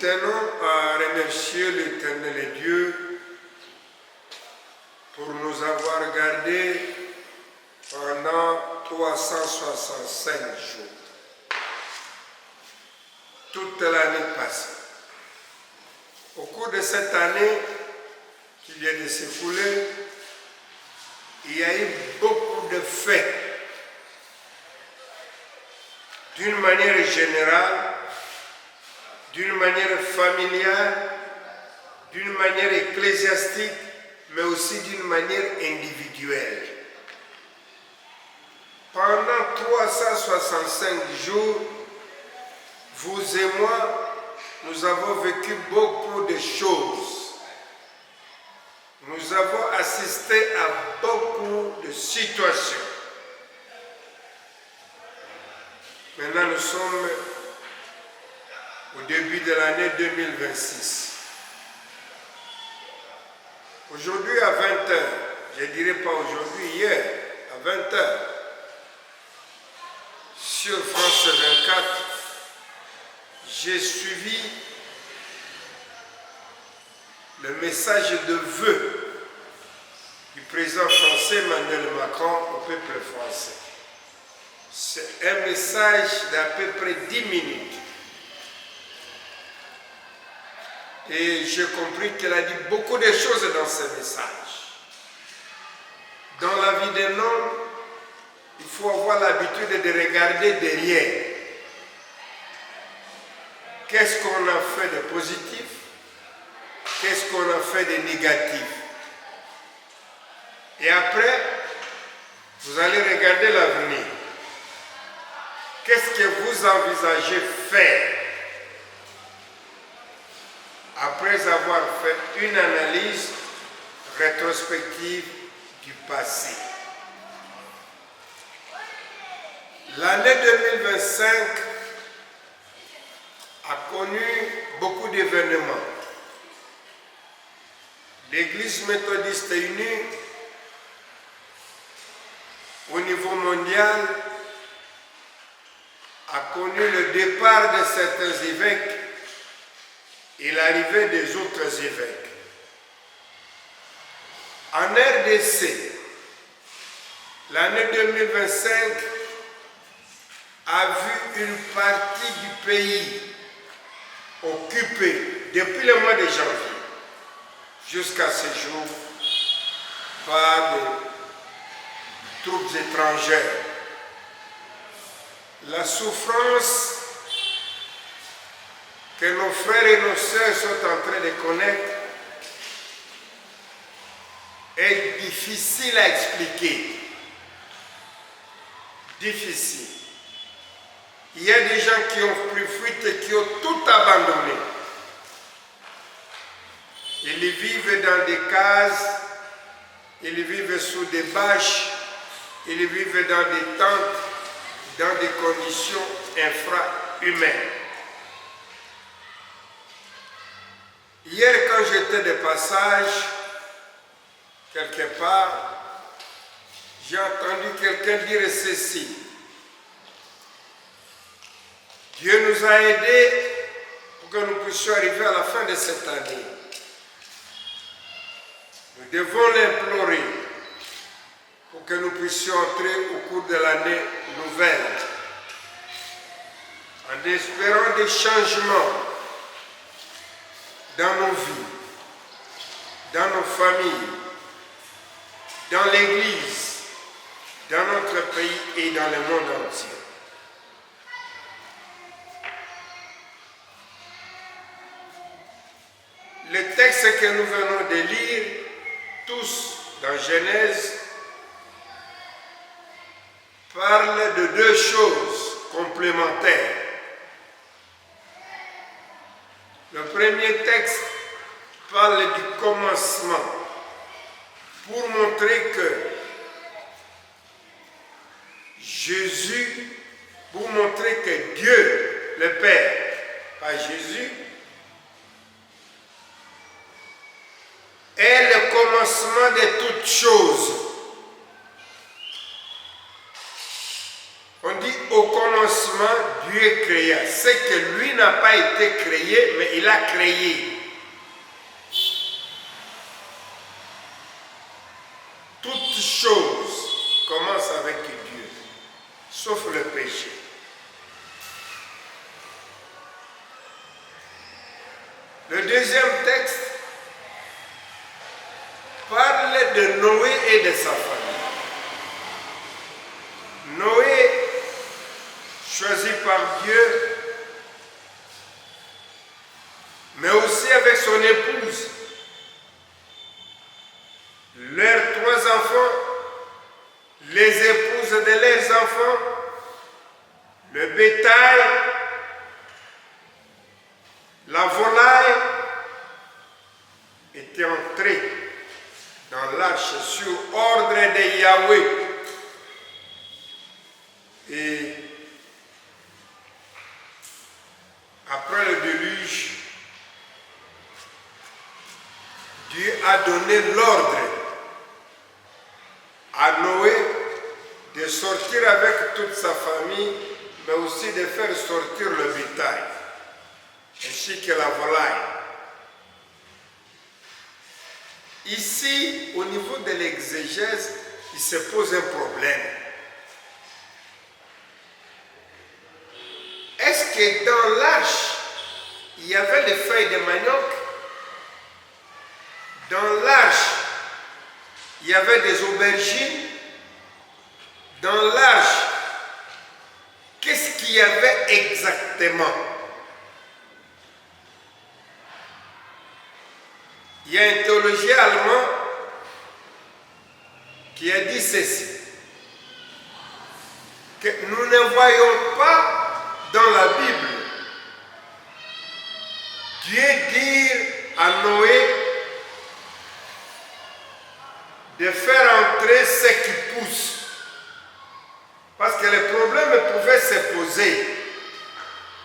tenons à remercier l'Éternel Dieu pour nous avoir gardés pendant 365 jours. Toute l'année passée. Au cours de cette année qui vient de s'écouler, il y a eu beaucoup de faits. D'une manière générale, d'une manière familiale, d'une manière ecclésiastique, mais aussi d'une manière individuelle. Pendant 365 jours, vous et moi, nous avons vécu beaucoup de choses. Nous avons assisté à beaucoup de situations. Maintenant, nous sommes au début de l'année 2026. Aujourd'hui à 20h, je ne dirais pas aujourd'hui, hier, à 20h, sur France 24, j'ai suivi le message de vœu du président français Emmanuel Macron au peuple français. C'est un message d'à peu près 10 minutes. Et j'ai compris qu'elle a dit beaucoup de choses dans ce message. Dans la vie d'un homme, il faut avoir l'habitude de regarder derrière. Qu'est-ce qu'on a fait de positif? Qu'est-ce qu'on a fait de négatif? Et après, vous allez regarder l'avenir. Qu'est-ce que vous envisagez faire? Après avoir fait une analyse rétrospective du passé. L'année 2025 a connu beaucoup d'événements. L'Église méthodiste unie au niveau mondial a connu le départ de certains évêques et l'arrivée des autres évêques. En RDC, l'année 2025 a vu une partie du pays occupée depuis le mois de janvier jusqu'à ce jour par des troupes étrangères. La souffrance que nos frères et nos sœurs sont en train de connaître est difficile à expliquer. Difficile. Il y a des gens qui ont pris fuite et qui ont tout abandonné. Ils vivent dans des cases, ils vivent sous des bâches, ils vivent dans des tentes, dans des conditions infra-humaines. Hier, quand j'étais de passage, quelque part, j'ai entendu quelqu'un dire ceci. Dieu nous a aidés pour que nous puissions arriver à la fin de cette année. Nous devons l'implorer pour que nous puissions entrer au cours de l'année nouvelle en espérant des changements dans nos vies, dans nos familles, dans l'Église, dans notre pays et dans le monde entier. Le texte que nous venons de lire, tous dans Genèse, parle de deux choses complémentaires. Le premier texte parle du commencement pour montrer que Jésus, pour montrer que Dieu, le Père, pas Jésus, est le commencement de toutes choses. On dit au commencement, Dieu créa, c'est que lui n'a pas été créé, mais il a créé. Toute chose commence avec Dieu, sauf le péché. Le deuxième texte parle de Noé et de sa famille. Noé, choisi par Dieu, mais aussi avec son épouse, leurs 3 enfants, les épouses de leurs enfants, le bétail, la volaille, étaient entrés dans l'arche sur ordre de Yahweh. Et après le déluge, Dieu a donné l'ordre à Noé de sortir avec toute sa famille, mais aussi de faire sortir le bétail, ainsi que la volaille. Ici, au niveau de l'exégèse, il se pose un problème. Est-ce que dans l'arche, il y avait des feuilles de manioc? Dans l'arche, il y avait des aubergines? Dans l'arche, qu'est-ce qu'il y avait exactement? Il y a un théologien allemand qui a dit ceci, que nous ne voyons pas dans la Bible Dieu dire à Noé de faire entrer ce qui pousse. Parce que les problèmes pouvaient se poser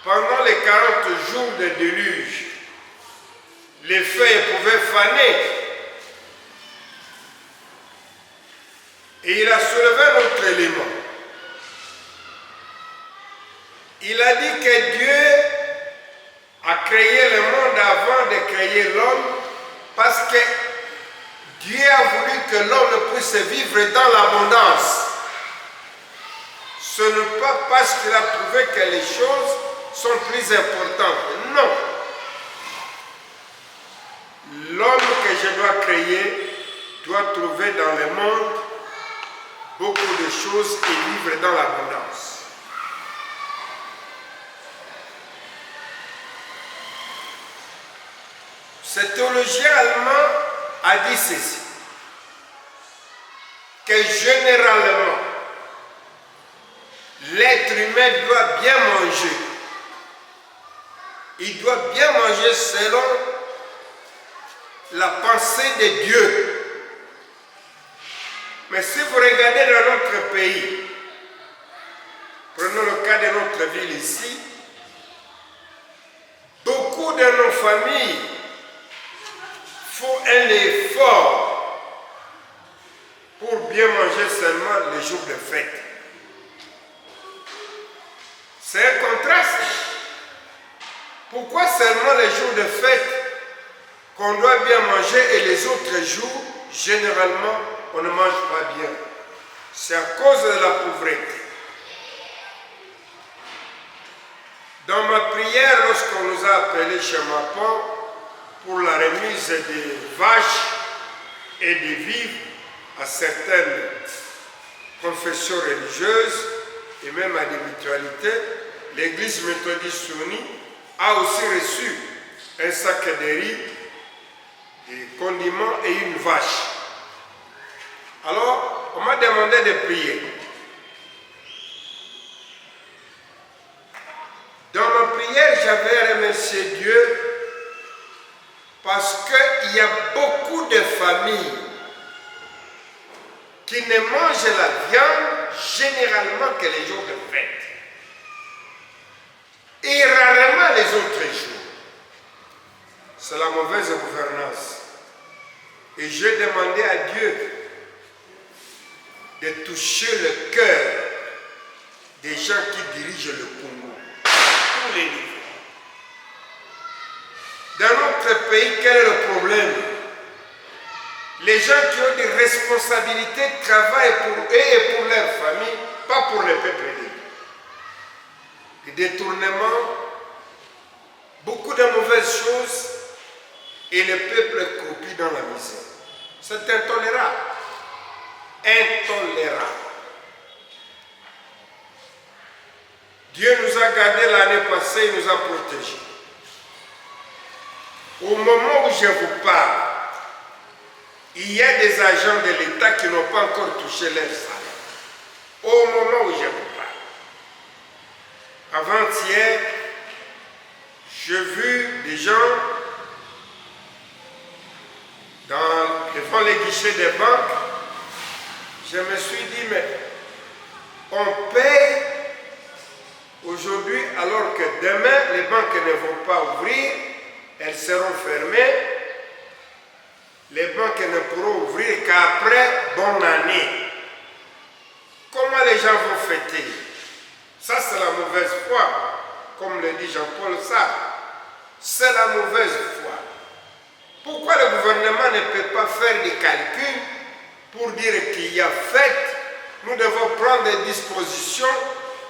pendant les 40 jours de déluge. Les feuilles pouvaient faner. Et il a soulevé un autre élément. Il a dit que Dieu a créé le monde avant de créer l'homme parce que Dieu a voulu que l'homme puisse vivre dans l'abondance. Ce n'est pas parce qu'il a trouvé que les choses sont plus importantes. Non. L'homme que je dois créer doit trouver dans le monde beaucoup de choses et vivre dans l'abondance. Ce théologien allemand a dit ceci, que généralement, l'être humain doit bien manger. Il doit bien manger selon la pensée de Dieu. Mais si vous regardez dans notre pays, prenons le cas de notre ville ici, beaucoup de nos familles font un effort pour bien manger seulement les jours de fête. C'est un contraste. Pourquoi seulement les jours de fête qu'on doit bien manger et les autres jours, généralement, on ne mange pas bien? C'est à cause de la pauvreté. Dans ma prière, lorsqu'on nous a appelés chez Mapon pour la remise des vaches et des vivres à certaines confessions religieuses et même à des mutualités, l'Église méthodiste unie a aussi reçu un sac de riz, des condiments et une vache. Alors, on m'a demandé de prier. Dans ma prière, j'avais remercié Dieu parce qu'il y a beaucoup de familles qui ne mangent la viande généralement que les jours de fête. Et rarement les autres jours. C'est la mauvaise gouvernance. Et j'ai demandé à Dieu de toucher le cœur des gens qui dirigent le Congo. notre pays, quel est le problème? Les gens qui ont des responsabilités travaillent pour eux et pour leur famille, pas pour le peuple libre. Les détournements, beaucoup de mauvaises choses, et le peuple croupit dans la misère. C'est intolérable. Intolérable. Dieu nous a gardés l'année passée, il nous a protégés. Au moment où je vous parle, il y a des agents de l'État qui n'ont pas encore touché leur salaire. Au moment où je vous parle. Avant-hier, j'ai vu des gens devant les guichets des banques. Je me suis dit, mais on paye aujourd'hui alors que demain, les banques ne vont pas ouvrir, elles seront fermées. Les banques ne pourront ouvrir qu'après bonne année. Comment les gens vont fêter? Ça, c'est la mauvaise foi, comme le dit Jean-Paul Sartre. C'est la mauvaise foi. Pourquoi le gouvernement ne peut pas faire des calculs pour dire qu'il y a fête? Nous devons prendre des dispositions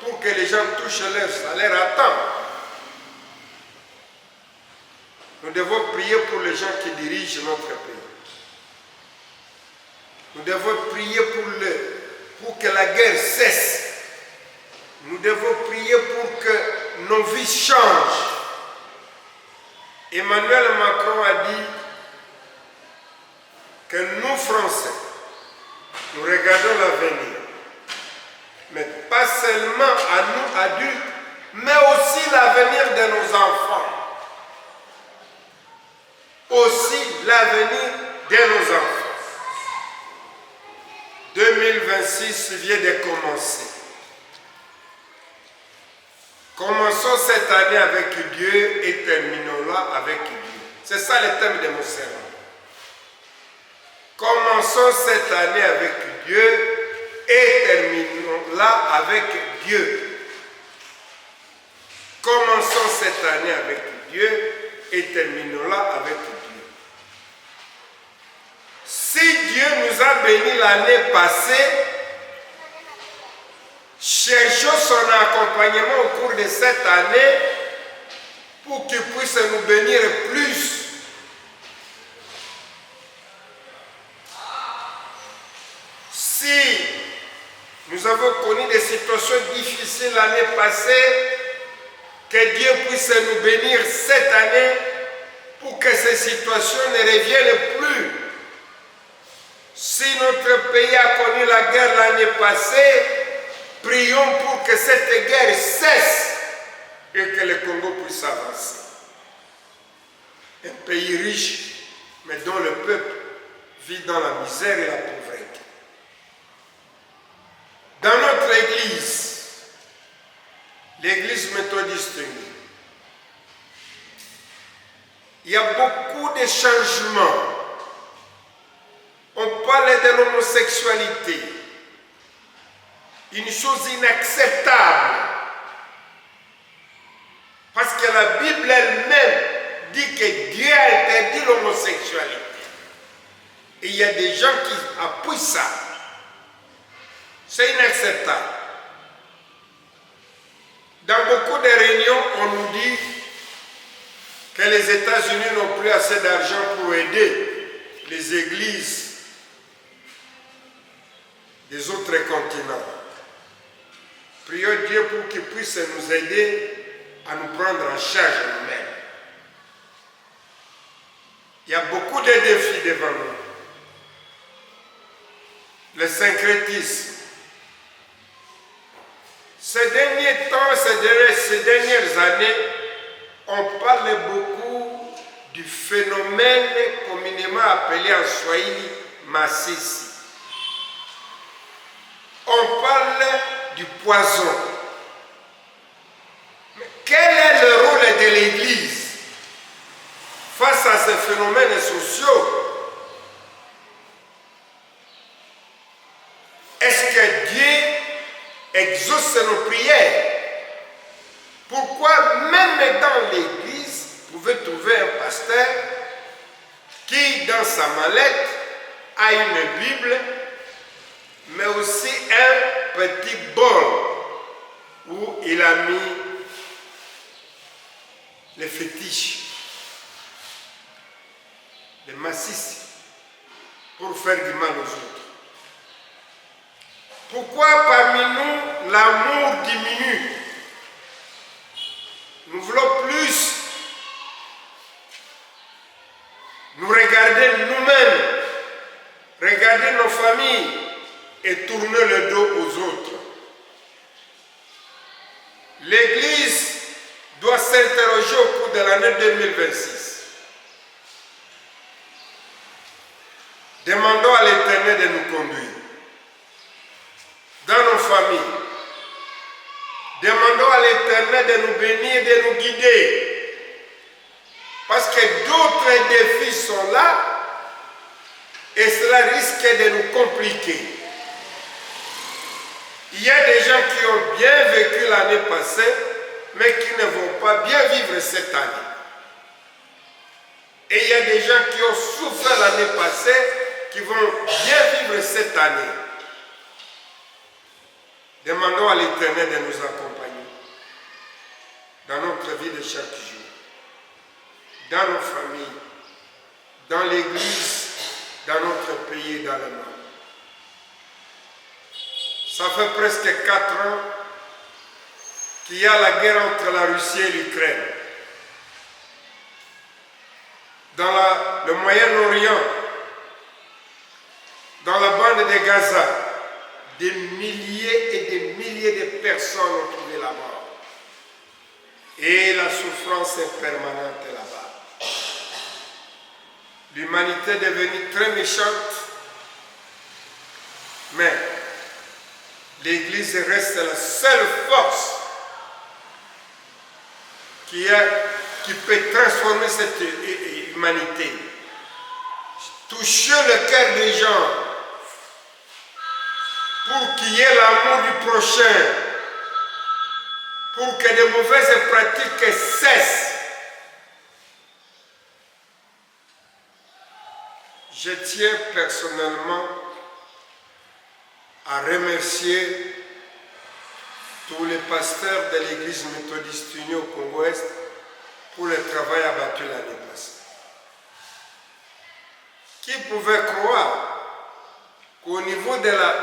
pour que les gens touchent leur salaire à temps. Nous devons prier pour les gens qui dirigent notre pays. Nous devons prier pour que la guerre cesse. Nous devons prier pour que nos vies changent. Emmanuel Macron a dit que nous, Français, nous regardons l'avenir. Mais pas seulement à nous, adultes, mais aussi l'avenir de nos enfants. Aussi l'avenir de nos enfants. 2026 vient de commencer. Commençons cette année avec Dieu et terminons-la avec Dieu. C'est ça le thème de mon sermon. Commençons cette année avec Dieu et terminons-la avec Dieu. Commençons cette année avec Dieu et terminons-la avec Dieu. Si Dieu nous a bénis l'année passée, cherchons son accompagnement au cours de cette année pour qu'il puisse nous bénir plus. Si nous avons connu des situations difficiles l'année passée, que Dieu puisse nous bénir cette année pour que ces situations ne reviennent plus. Si notre pays a connu la guerre l'année passée, prions pour que cette guerre cesse et que le Congo puisse avancer. Un pays riche, mais dont le peuple vit dans la misère et la pauvreté. Dans notre église, l'église méthodiste, il y a beaucoup de changements. On parle de l'homosexualité, une chose inacceptable, parce que la Bible elle-même dit que Dieu a interdit l'homosexualité. Et il y a des gens qui appuient ça. C'est inacceptable. Dans beaucoup de réunions, on nous dit que les États-Unis n'ont plus assez d'argent pour aider les églises des autres continents. Prions Dieu pour qu'il puisse nous aider à nous prendre en charge nous-mêmes. Il y a beaucoup de défis devant nous. Le syncrétisme. Ces derniers temps, ces dernières années, on parle beaucoup du phénomène communément appelé en Swahili Masisi. On parle du poison. Mais quel est le rôle de l'Église face à ces phénomènes sociaux? Est-ce que Dieu exauce nos prières? Pourquoi même dans l'Église, vous pouvez trouver un pasteur qui, dans sa mallette, a une Bible, mais aussi un petit bol où il a mis les fétiches, les massifs, pour faire du mal aux autres. Pourquoi parmi nous l'amour diminue? Nous voulons plus nous regarder nous-mêmes, regarder nos familles et tourner le dos aux autres. L'Église doit s'interroger au cours de l'année 2026. Demandons à l'Éternel de nous conduire dans nos familles. Demandons à l'Éternel de nous bénir, de nous guider. Parce que d'autres défis sont là et cela risque de nous compliquer. Il y a des gens qui ont bien vécu l'année passée, mais qui ne vont pas bien vivre cette année. Et il y a des gens qui ont souffert l'année passée, qui vont bien vivre cette année. Demandons à l'Éternel de nous accompagner dans notre vie de chaque jour, dans nos familles, dans l'Église, dans notre pays et dans le monde. Ça fait presque 4 ans qu'il y a la guerre entre la Russie et l'Ukraine. Dans le Moyen-Orient, dans la bande de Gaza, des milliers et des milliers de personnes ont trouvé la mort. Et la souffrance est permanente là-bas. L'humanité est devenue très méchante, mais l'Église reste la seule force qui peut transformer cette humanité. Toucher le cœur des gens pour qu'il y ait l'amour du prochain, pour que de mauvaises pratiques cessent. Je tiens personnellement à remercier tous les pasteurs de l'Église méthodiste unie au Congo-Est pour le travail abattu l'année passée. Qui pouvait croire qu'au niveau de la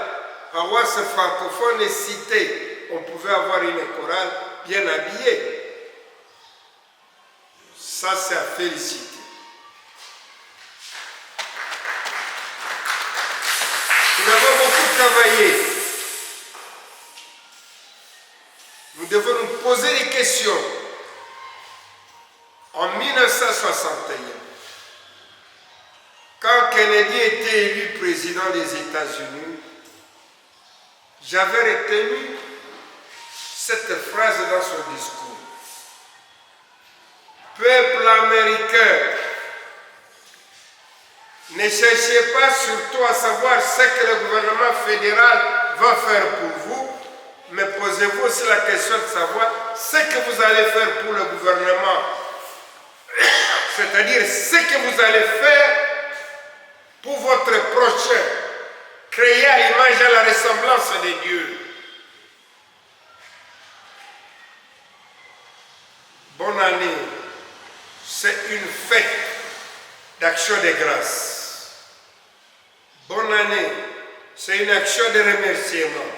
paroisse francophone et cité, on pouvait avoir une chorale bien habillée? Ça, c'est à féliciter. Nous avons beaucoup travaillé. Nous devons nous poser des questions. En 1961, quand Kennedy était élu président des États-Unis, j'avais retenu cette phrase dans son discours. Peuple américain, ne cherchez pas surtout à savoir ce que le gouvernement fédéral va faire pour vous, mais posez-vous aussi la question de savoir ce que vous allez faire pour le gouvernement. C'est-à-dire ce que vous allez faire pour votre prochain, créé à l'image et à la ressemblance de Dieu. Bonne année, c'est une fête d'action de grâce. Bonne année, c'est une action de remerciement.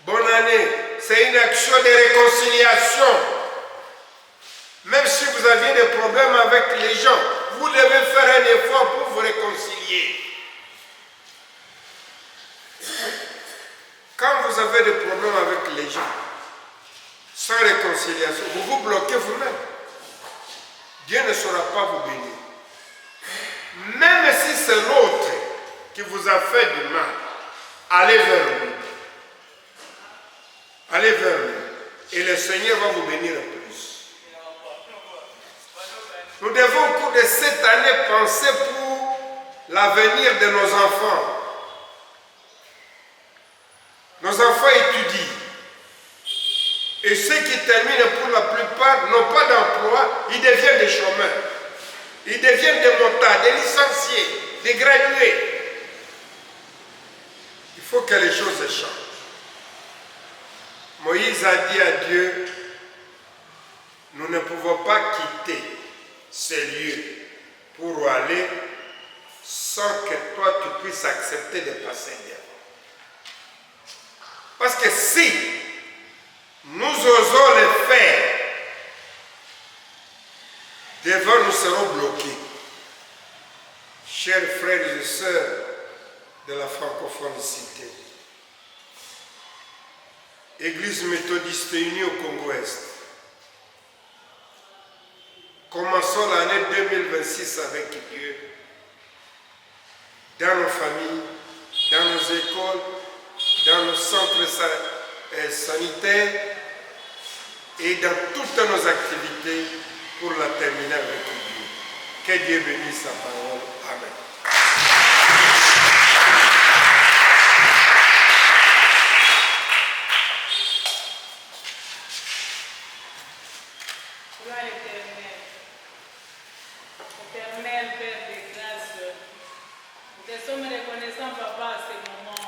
Bonne année, c'est une action de réconciliation. Même si vous aviez des problèmes avec les gens, vous devez faire un effort pour vous réconcilier. Quand vous avez des problèmes avec les gens, sans réconciliation, vous vous bloquez vous-même. Dieu ne saura pas vous bénir. Même si c'est l'autre qui vous a fait du mal, allez vers lui. Allez vers lui. Et le Seigneur va vous bénir plus. Nous devons au cours de cette année penser pour l'avenir de nos enfants. Nos enfants étudient. Et ceux qui terminent pour la plupart plupart n'ont pas d'emploi, ils deviennent des chômeurs. Ils deviennent des motards, des licenciés, des gradués. Il faut que les choses changent. Moïse a dit à Dieu, nous ne pouvons pas quitter ces lieux pour aller sans que toi tu puisses accepter de passer devant. Parce que si nous osons le faire, devant nous serons bloqués. Chers frères et sœurs de la francophonicité, Église méthodiste unie au Congo-Est, commençons l'année 2026 avec Dieu, dans nos familles, dans nos écoles, dans nos centres sanitaires et dans toutes nos activités pour la terminer avec Dieu. Que Dieu bénisse sa parole. Amen. Gloire éternelle. Éternel Père de grâce, nous te sommes reconnaissants, Papa,